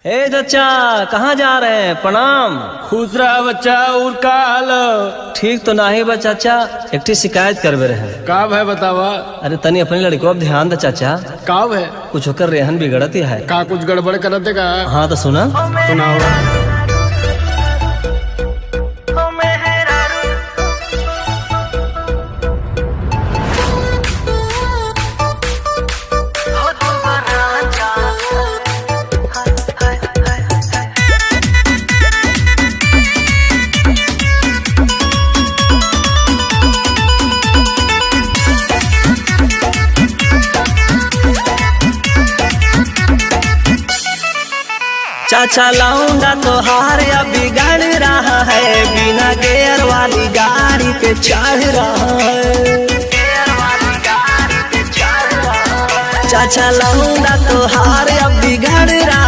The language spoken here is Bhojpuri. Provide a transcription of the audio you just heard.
हे चाचा, कहाँ जा रहे हैं? प्रणाम। खुश रहा बच्चा। और का हाल? ठीक तो नहीं बा चाचा, एक शिकायत करवे रहे हैं। का है बतावा। अरे तनी अपने लड़को अब ध्यान दे चाचा, का है? कुछ होकर रेहन बिगड़ती है। का कुछ गड़बड़ करत है का? हाँ तो सुना। सुनाओ। चाचा लौंडा तो हार या बिगड़ रहा है, बिना गेयर वाली गाड़ी पे चढ़ रहा है। चाचा लौंडा तो हार या बिगड़ रहा